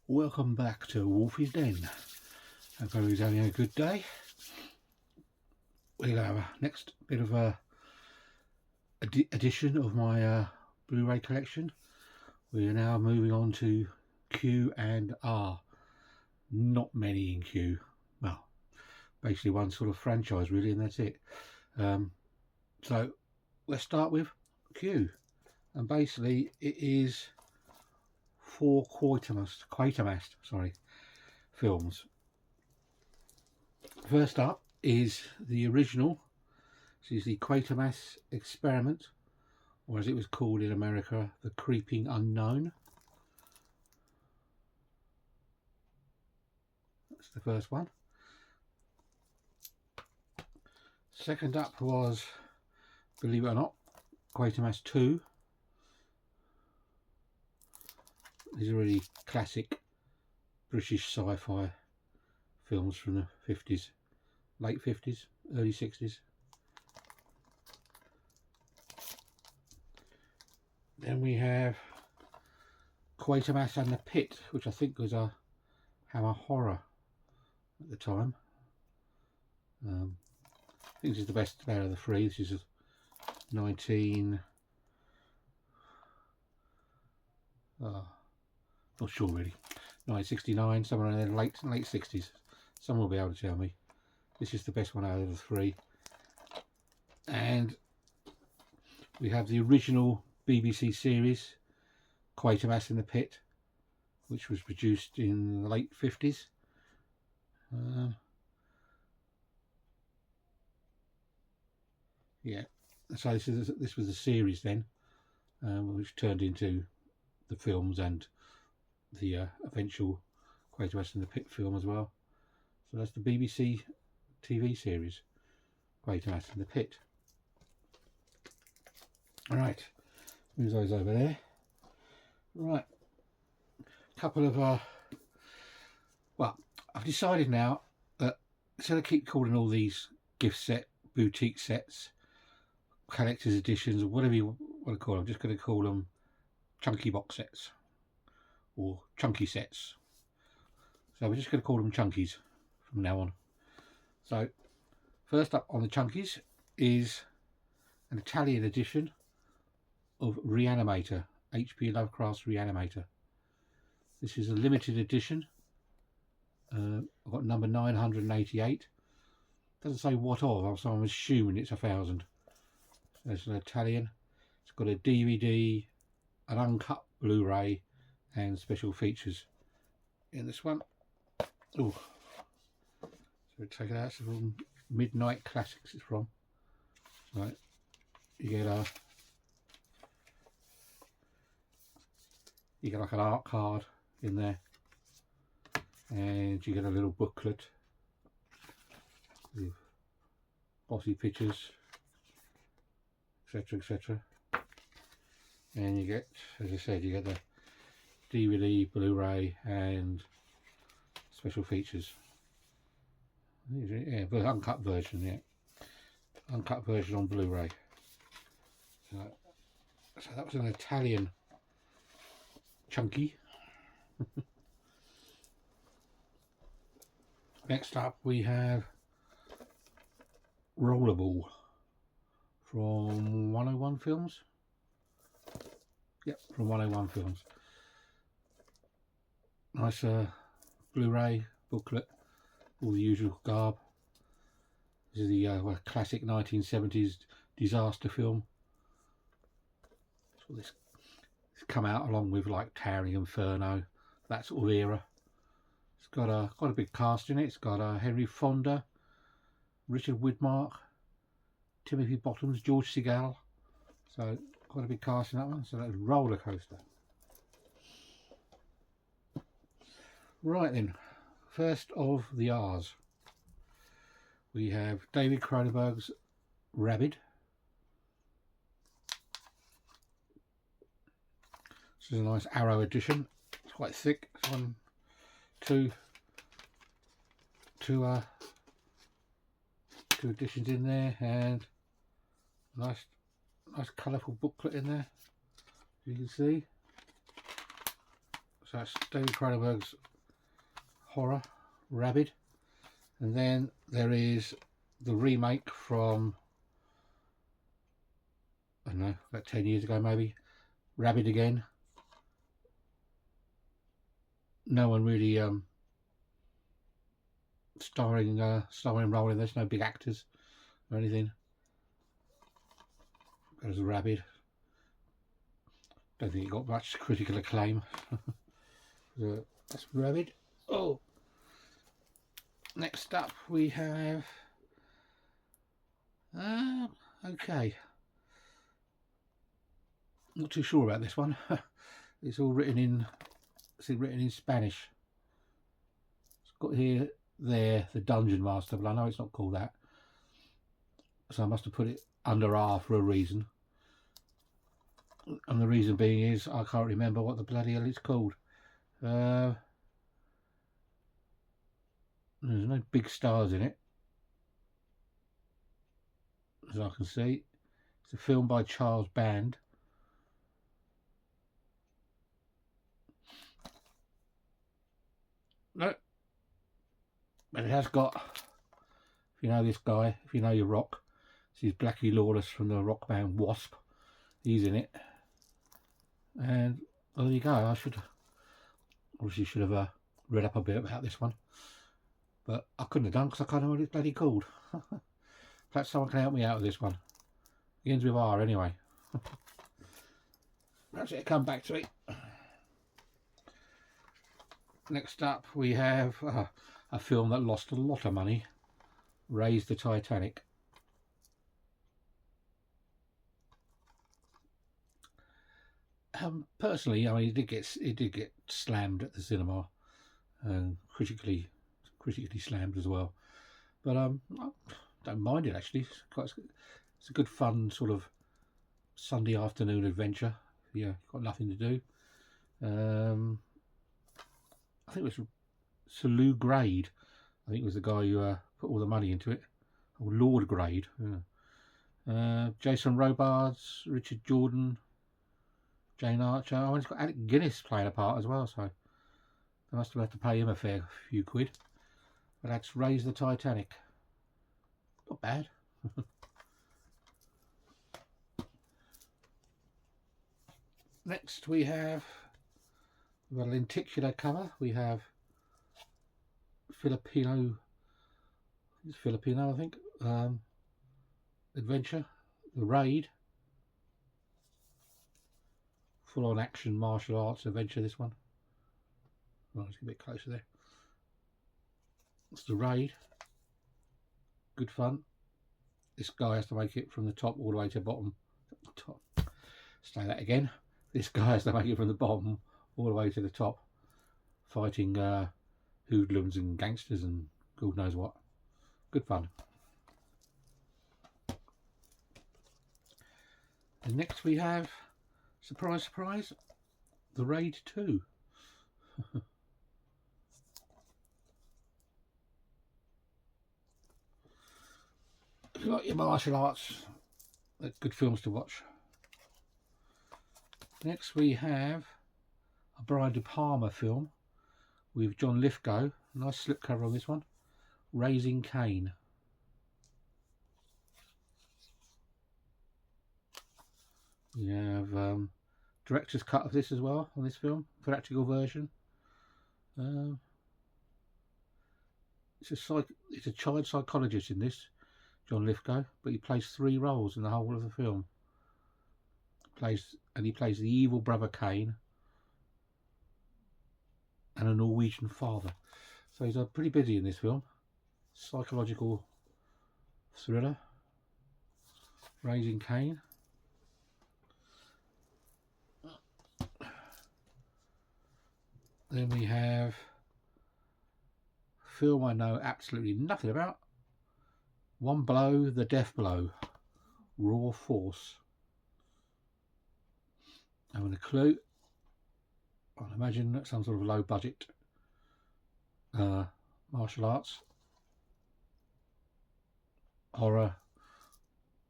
Welcome back to Wolfie's Den. Hope everybody's having a good day. We'll have a next bit of a addition of my Blu-ray collection. We are now moving on to Q and R. Not many in Q. Well, basically one sort of franchise really, and that's it. So let's start with Q, and basically it is 4 Quatermass films. First up is the original. This is the Quatermass Experiment, or as it was called in America, The Creeping Unknown. That's the first one. Second up was, believe it or not, Quatermass 2. These are really classic British sci-fi films from the 50s, late 50s, early 60s. Then we have Quatermass and the Pit, which I think was a Hammer horror at the time. I think this is the best out of the three. This is 19... not sure really. 1969, somewhere in the late 60s. Someone will be able to tell me. This is the best one out of the three. And we have the original BBC series, Quatermass in the Pit, which was produced in the late 50s. Yeah, so this was a series then, which turned into the films and the eventual Quatermass in the Pit film as well. So that's the BBC TV series, Quatermass in the Pit. Alright, move those over there. Right, a couple of well, I've decided now that instead of keep calling all these gift set, boutique sets, collector's editions, or whatever you want to call them, I'm just going to call them chunky box sets or chunky sets. So we're just going to call them chunkies from now on. So first up on the chunkies is an Italian edition of Reanimator, H.P. Lovecraft's Reanimator. This is a limited edition. I've got number 988. Doesn't say what of, so I'm assuming it's 1,000. So it's an Italian. It's got a DVD, an uncut Blu-ray, and special features in this one. Oh, so we take it out. It's from Midnight Classics. It's from. Right, you get like an art card in there, and you get a little booklet with bossy pictures, etc., etc. And you get, as I said, you get the DVD, Blu-ray, and special features. Yeah, but uncut version, yeah, uncut version on Blu-ray. So that was an Italian chunky. Next up we have Rollerball from 101 Films. Yep, from 101 Films. Nice Blu-ray booklet, all the usual garb. This is the classic 1970s disaster film. So this come out along with like Towering Inferno, that sort of era. It's got a big cast in it. It's got Henry Fonda, Richard Widmark, Timothy Bottoms, George Segal. So quite a big cast in that one. So that's Roller Coaster. Right then, first of the R's, we have David Cronenberg's Rabid. This is a nice Arrow edition. It's quite thick. It's two editions in there, and nice colourful booklet in there. You can see. So that's David Cronenberg's horror, Rabid. And then there is the remake from, I don't know, about 10 years ago maybe, Rabid again. No one really starring role in this, no big actors or anything. There's a Rabid. Don't think it got much critical acclaim. That's Rabid. Oh, next up we have okay, not too sure about this one. It's all written in Spanish. It's got here there the Dungeon Master, but I know it's not called that, so I must have put it under R for a reason. And the reason being is I can't remember what the bloody hell it's called. There's no big stars in it, as I can see. It's a film by Charles Band. No, but it has got, if you know this guy, if you know your rock, this is Blackie Lawless from the rock band Wasp. He's in it. And well, there you go. I should have read up a bit about this one, but I couldn't have done because I can't know what it's bloody called. Perhaps someone can help me out with this one. It begins with R anyway. Perhaps it'll come back to it. Next up we have a film that lost a lot of money, Raise the Titanic. Personally, I mean, it did get slammed at the cinema, and critically slammed as well. But I don't mind it actually. It's a good fun sort of Sunday afternoon adventure. Yeah, got nothing to do. I think it was Sir Lou Grade. I think it was the guy who put all the money into it. Oh, Lord Grade. Yeah. Jason Robards, Richard Jordan, Jane Archer. Oh, it's got Alec Guinness playing a part as well, so they must have had to pay him a fair few quid. But that's Raise the Titanic. Not bad. Next we have a lenticular cover. We have Filipino, I think, adventure, The Raid. Full on action martial arts adventure, this one. Right, let's get a bit closer there. It's The Raid. Good fun. This guy has to make it from the top all the way to the bottom. Say that again. This guy has to make it from the bottom all the way to the top, fighting hoodlums and gangsters and God knows what. Good fun. And next we have, surprise, surprise, The Raid 2. If you like your martial arts, they're good films to watch. Next we have a Brian De Palma film with John Lithgow. Nice slipcover on this one. Raising Cain. We have director's cut of this as well on this film, theatrical version. It's a child psychologist in this, John Lithgow, but he plays 3 roles in the whole of the film. He plays the evil brother Cain and a Norwegian father. So he's pretty busy in this film. Psychological thriller, Raising Cain. Then we have a film I know absolutely nothing about. One Blow, The Death Blow, Raw Force. I haven't a clue. I'd imagine that's some sort of low budget martial arts, horror,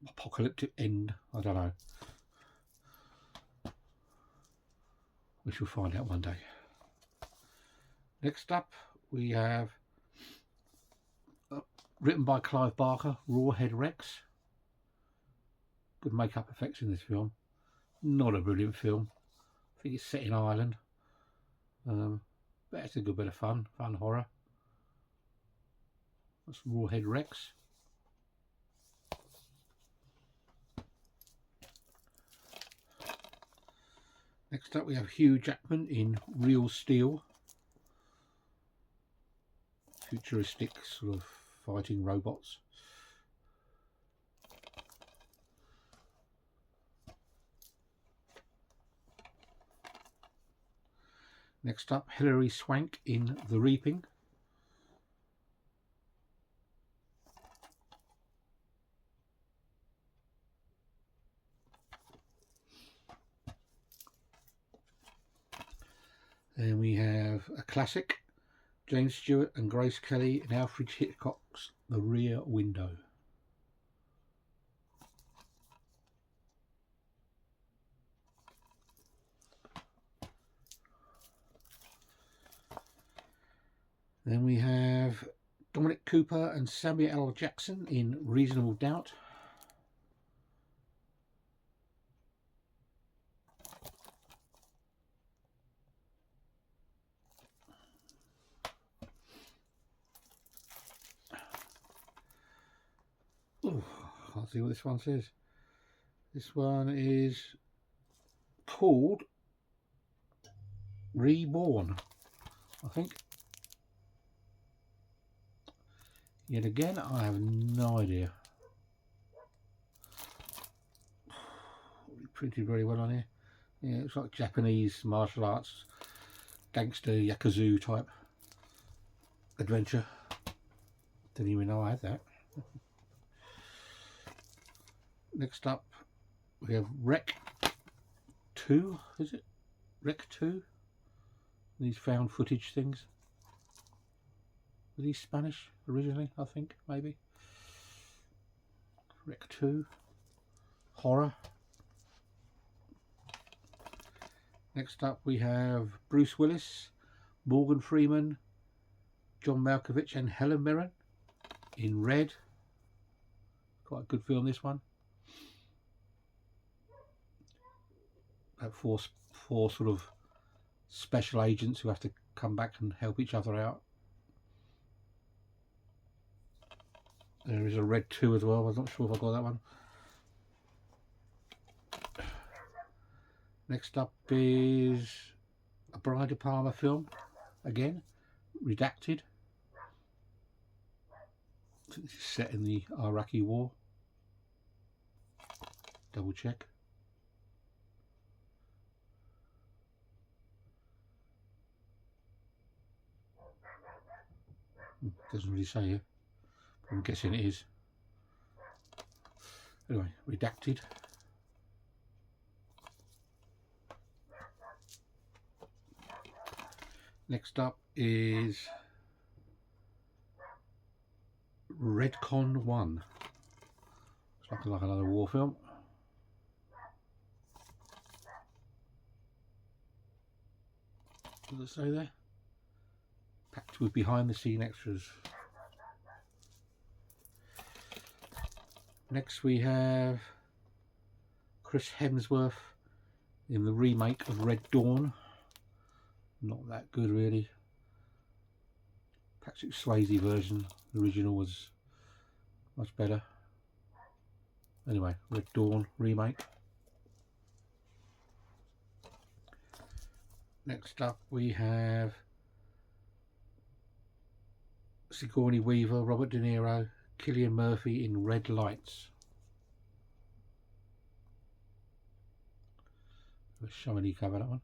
apocalyptic end. I don't know. We shall find out one day. Next up we have written by Clive Barker, Rawhead Rex. Good makeup effects in this film. Not a brilliant film. I think it's set in Ireland. But it's a good bit of fun horror. That's Rawhead Rex. Next up we have Hugh Jackman in Real Steel. Futuristic sort of fighting robots. Next up, Hilary Swank in The Reaping. Then we have a classic, James Stewart and Grace Kelly in Alfred Hitchcock's The Rear Window. Then we have Dominic Cooper and Samuel L. Jackson in Reasonable Doubt. Oh, I can't see what this one says. This one is called Reborn, I think. Yet again, I have no idea. Printed very well on here. Yeah, it's like Japanese martial arts, gangster, yakuza type adventure. Didn't even know I had that. Next up, we have Rec 2, is it? Rec 2? These found footage things. Were these Spanish originally, I think, maybe? Rec 2. Horror. Next up we have Bruce Willis, Morgan Freeman, John Malkovich and Helen Mirren in Red. Quite a good film, this one. About four sort of special agents who have to come back and help each other out. There is a Red 2 as well. I'm not sure if I got that one. Next up is a Brian De Palma film, again, Redacted. This is set in the Iraqi war. Double check. Doesn't really say here. I'm guessing it is. Anyway, Redacted. Next up is Redcon 1. It's like another war film. What does it say there? Packed with behind the scene extras. Next we have Chris Hemsworth in the remake of Red Dawn. Not that good really. Patrick Swayze version, the original was much better. Anyway, Red Dawn remake. Next up we have Sigourney Weaver, Robert De Niro, Cillian Murphy in Red Lights. A shiny cover, that one.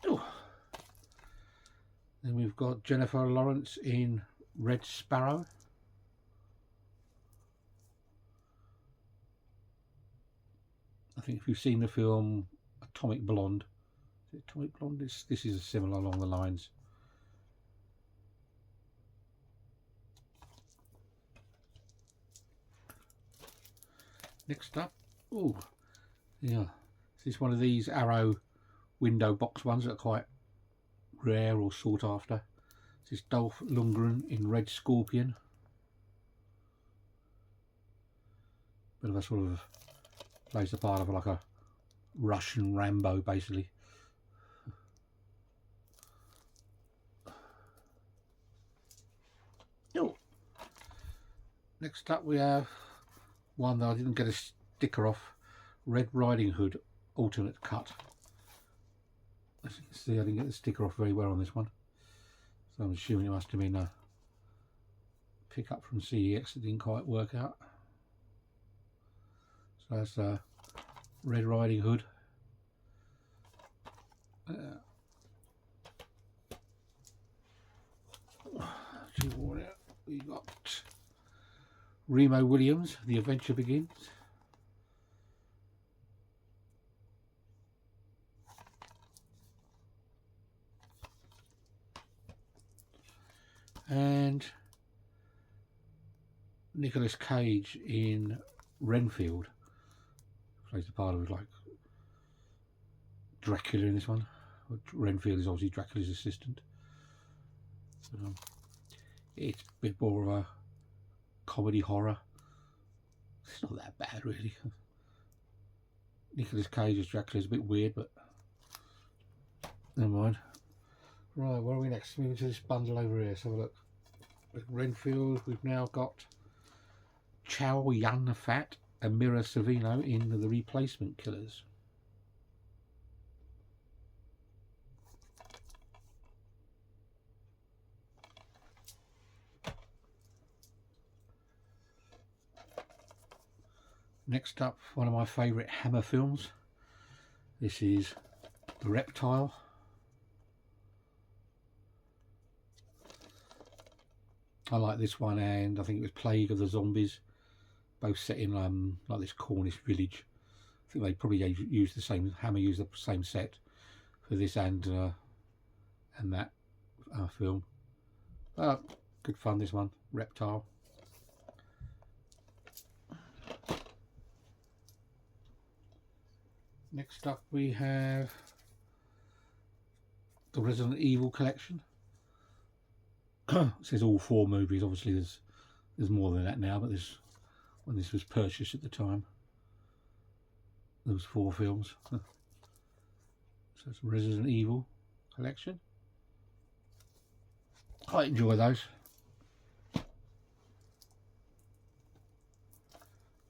Ooh. Then we've got Jennifer Lawrence in Red Sparrow. I think if you've seen the film Atomic Blonde, is it Atomic Blonde? This is similar along the lines. Next up Oh, yeah. This is one of these Arrow window box ones that are quite rare or sought after. This is Dolph Lundgren in Red Scorpion. Bit of a sort of plays the part of like a Russian Rambo, basically. Oh. Next up we have one that I didn't get a sticker off, Red Riding Hood alternate cut. As you can see, I didn't get the sticker off very well on this one, so I'm assuming it must have been a pick up from CEX that didn't quite work out. So that's Red Riding Hood. We got Remo Williams, The Adventure Begins. And Nicolas Cage in Renfield. Plays the part of like Dracula in this one. Renfield is obviously Dracula's assistant. It's a bit more of a comedy horror. It's not that bad really. Nicolas Cage as Dracula is a bit weird, but never mind. Right, where are we next? Moving to this bundle over here. So have a look. With Renfield, we've now got Chow Yun Fat and Mira Sorvino in The Replacement Killers. Next up, one of my favourite Hammer films. This is The Reptile. I like this one, and I think it was Plague of the Zombies, both set in like this Cornish village. I think they probably used the same, Hammer used the same set for this and that film. Good fun, this one, Reptile. Next up we have the Resident Evil collection. It says all 4 movies. Obviously there's more than that now, but when this was purchased at the time, there was 4 films. So it's Resident Evil collection. I enjoy those.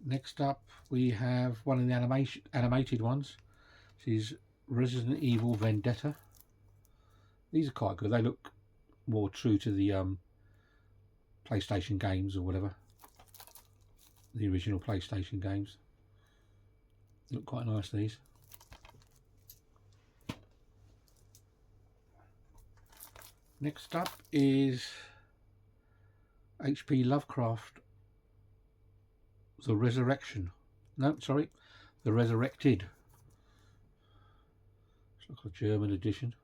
Next up we have one of the animated ones. This is Resident Evil Vendetta. These are quite good. They look more true to the PlayStation games or whatever, the original PlayStation games. They look quite nice, these. Next up is H.P. Lovecraft, The Resurrection. No, sorry, The Resurrected. It's like a German edition.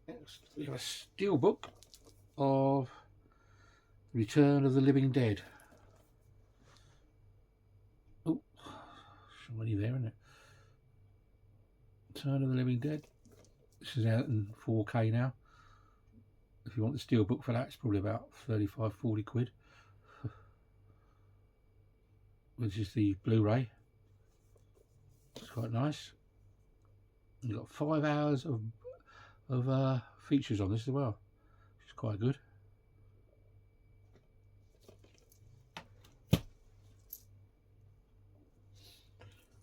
Next, we have a steelbook of Return of the Living Dead. Oh, somebody there, isn't it? Return of the Living Dead. This is out in 4K now. If you want the steelbook for that, it's probably about 35–40 quid. Which is the Blu-ray. It's quite nice. You've got 5 hours of features on this as well, which is quite good.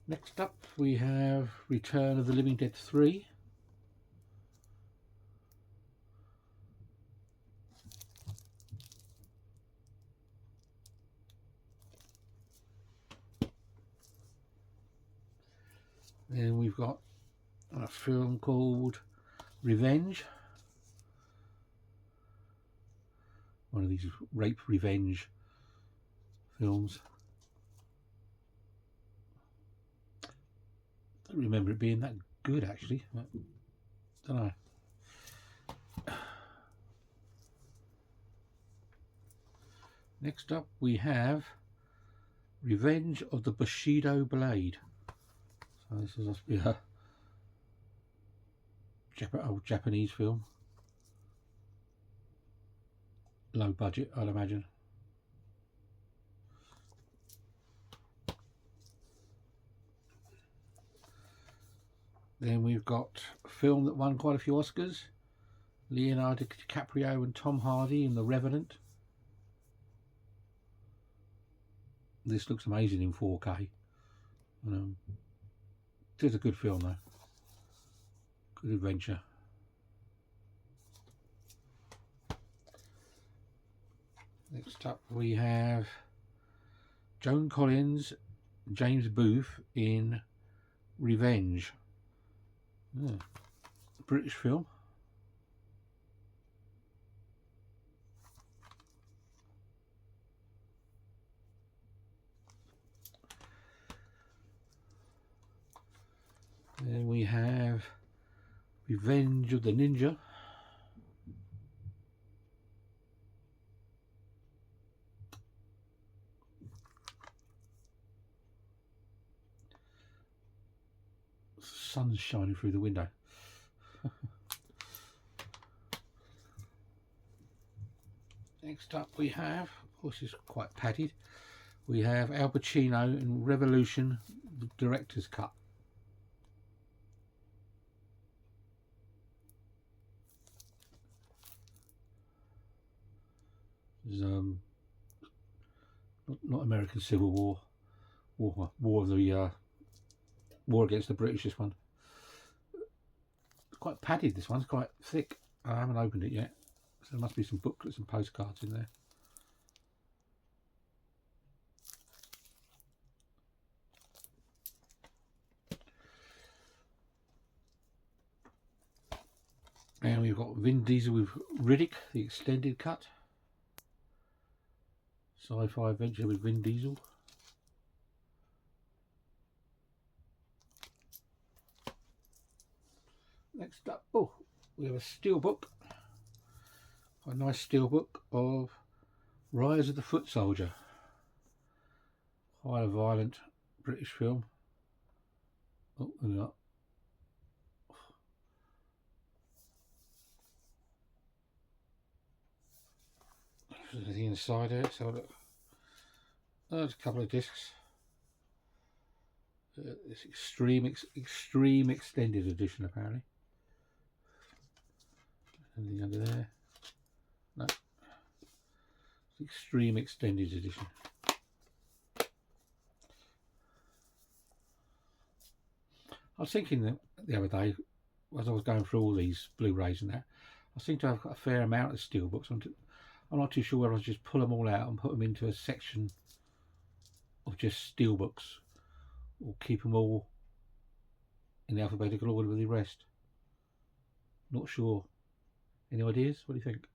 Next up we have Return of the Living Dead 3. Then we've got a film called Revenge. One of these rape revenge films. Don't remember it being that good actually. Don't know. Next up we have Revenge of the Bushido Blade. So this must be a old Japanese film. Low budget, I'd imagine. Then we've got a film that won quite a few Oscars. Leonardo DiCaprio and Tom Hardy in The Revenant. This looks amazing in 4K. It is a good film though. Good adventure. Next up we have Joan Collins, James Booth in Revenge. British film. Then we have Revenge of the Ninja. Sun's shining through the window. Next up we have, of course it's quite padded, we have Al Pacino in Revolution, the director's cut. There's, not American Civil War, War of the War against the British. This one, it's quite padded. This one's quite thick. I haven't opened it yet, so there must be some booklets and postcards in there. And we've got Vin Diesel with Riddick, the extended cut. Sci-fi adventure with Vin Diesel. Next up, we have a steelbook. A nice steelbook of Rise of the Foot Soldier. Quite a violent British film. Oh, look at that. There's anything inside it, so look. There's a couple of discs. This extreme extended edition apparently. Anything under there? No. Extreme extended edition. I was thinking that the other day, as I was going through all these Blu-rays and that, I seem to have got a fair amount of steelbooks. I'm not too sure whether I just pull them all out and put them into a section of just steelbooks, or keep them all in alphabetical order with the rest. Not sure. Any ideas? What do you think?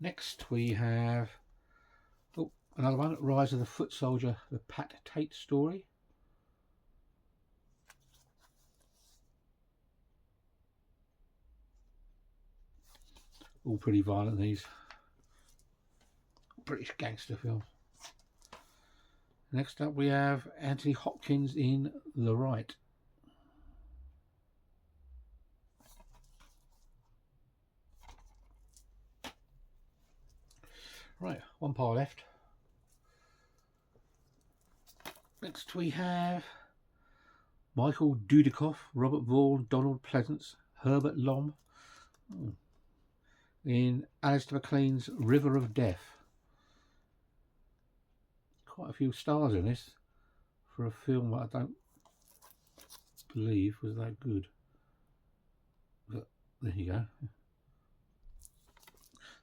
Next we have another one, Rise of the Foot Soldier, the Pat Tate story. All pretty violent, these. British gangster film. Next up we have Anthony Hopkins in The Right. Right, one pile left. Next we have Michael Dudikoff, Robert Vaughan, Donald Pleasance, Herbert Lom in Alistair MacLean's River of Death. Quite a few stars in this for a film that I don't believe was that good. But there you go.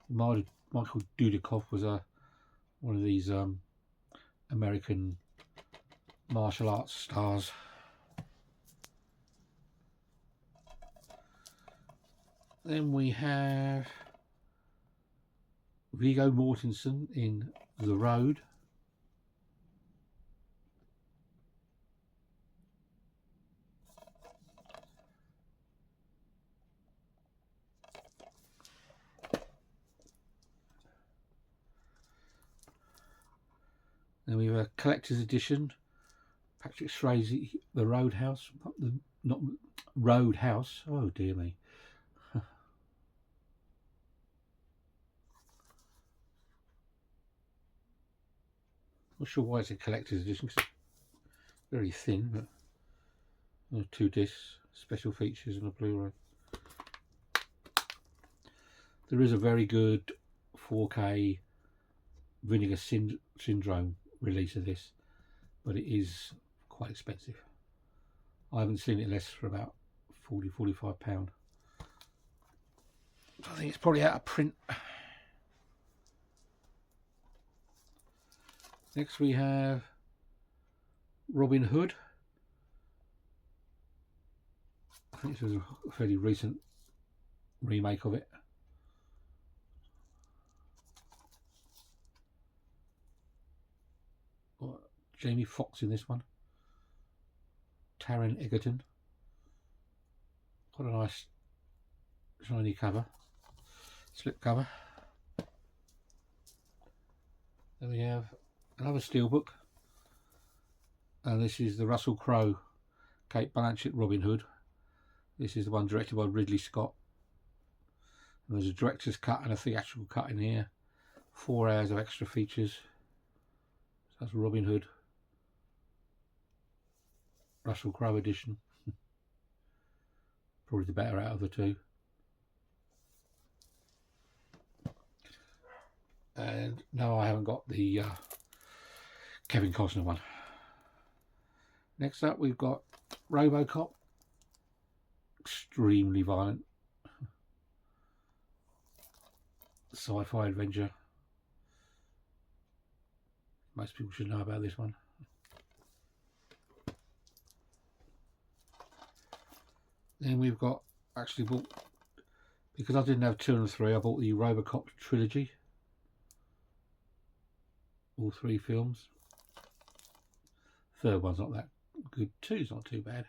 Michael Dudikoff was one of these American martial arts stars. Then we have Viggo Mortensen in The Road. a collector's edition. Patrick Swayze, The Roadhouse. Not Roadhouse. Oh dear me. Not sure why it's a collector's edition, because it's very thin, but 2 discs, special features and a Blu-ray. There is a very good 4K Vinegar Syndrome release of this, but it is quite expensive. I haven't seen it less for about £40–45. I think it's probably out of print. Next we have Robin Hood. I think this was a fairly recent remake of it. Jamie Foxx in this one. Taron Egerton. What a nice shiny cover, slip cover. Then we have another steelbook, and this is the Russell Crowe, Kate Blanchett Robin Hood. This is the one directed by Ridley Scott. And there's a director's cut and a theatrical cut in here. 4 hours of extra features. So that's Robin Hood, Russell Crowe edition. Probably the better out of the 2. And no, I haven't got the Kevin Costner one. Next up we've got RoboCop. Extremely violent sci-fi adventure. Most people should know about this one. Then we've got, actually bought, because I didn't have 2 and 3, I bought the RoboCop trilogy. All 3 films. 3rd one's not that good. 2's not too bad.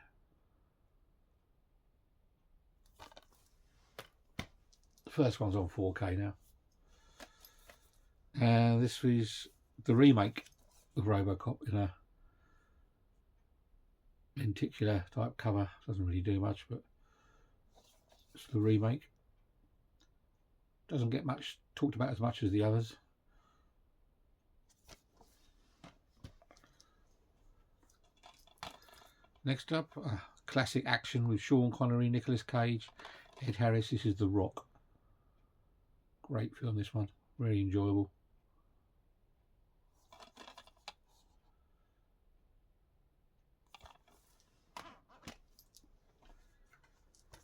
The first one's on 4K now. And this was the remake of RoboCop in a lenticular type cover. Doesn't really do much, but it's the remake. Doesn't get much talked about as much as the others. Next up, classic action with Sean Connery, Nicolas Cage, Ed Harris. This is The Rock. Great film, this one. Very enjoyable.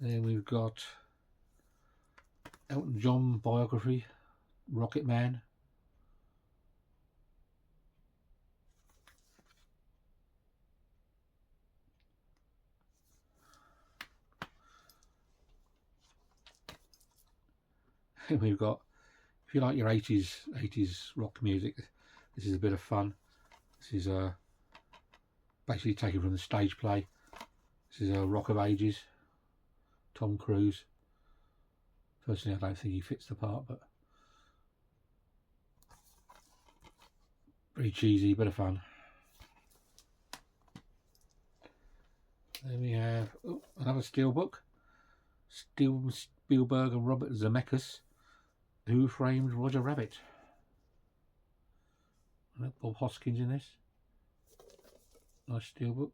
Then we've got Elton John biography, Rocket Man. And we've got, if you like your 80s rock music, this is a bit of fun. This is basically taken from the stage play. This is a Rock of Ages. Tom Cruise. Personally, I don't think he fits the part, but very cheesy, bit of fun. Then we have another steelbook. Steven Spielberg and Robert Zemeckis. Who Framed Roger Rabbit? Bob Hoskins in this. Nice steelbook.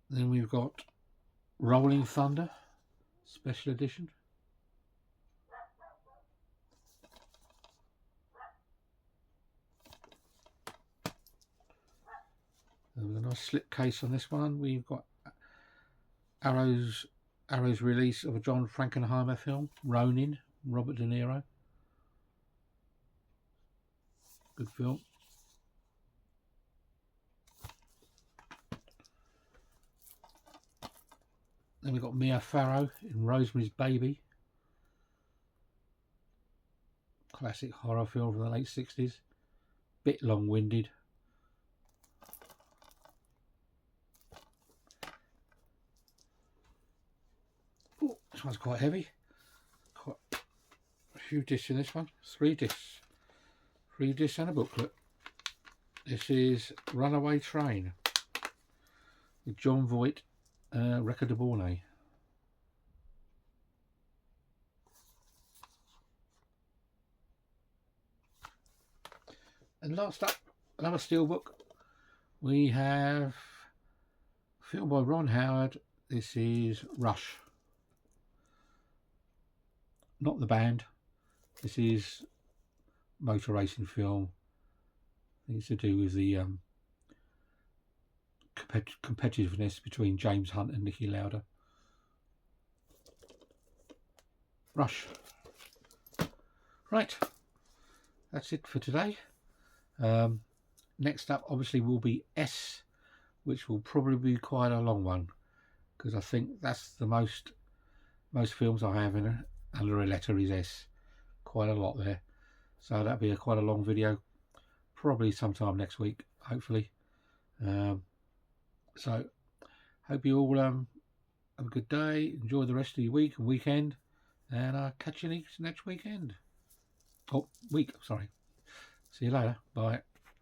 Then we've got Rolling Thunder Special Edition. With a nice slip case on this one. We've got Arrow's release of a John Frankenheimer film, Ronin, Robert De Niro. Good film. Then we've got Mia Farrow in Rosemary's Baby. Classic horror film from the late 60s. Bit long-winded. This one's quite heavy. few discs in this one. 3 discs. 3 discs and a booklet. This is Runaway Train with John Voight, Record de Bornée. And last up, another steelbook. We have a film by Ron Howard. This is Rush. Not the band. This is motor racing film. Things to do with the competitiveness between James Hunt and Niki Lauda. Rush. Right, that's it for today. Next up obviously will be S, which will probably be quite a long one, because I think that's the most films I have in under a letter is S. Quite a lot there, so that'll be quite a long video, probably sometime next week, hopefully. So hope you all have a good day, enjoy the rest of your week and weekend, and I'll catch you next weekend. Oh, week, sorry. See you later. Bye.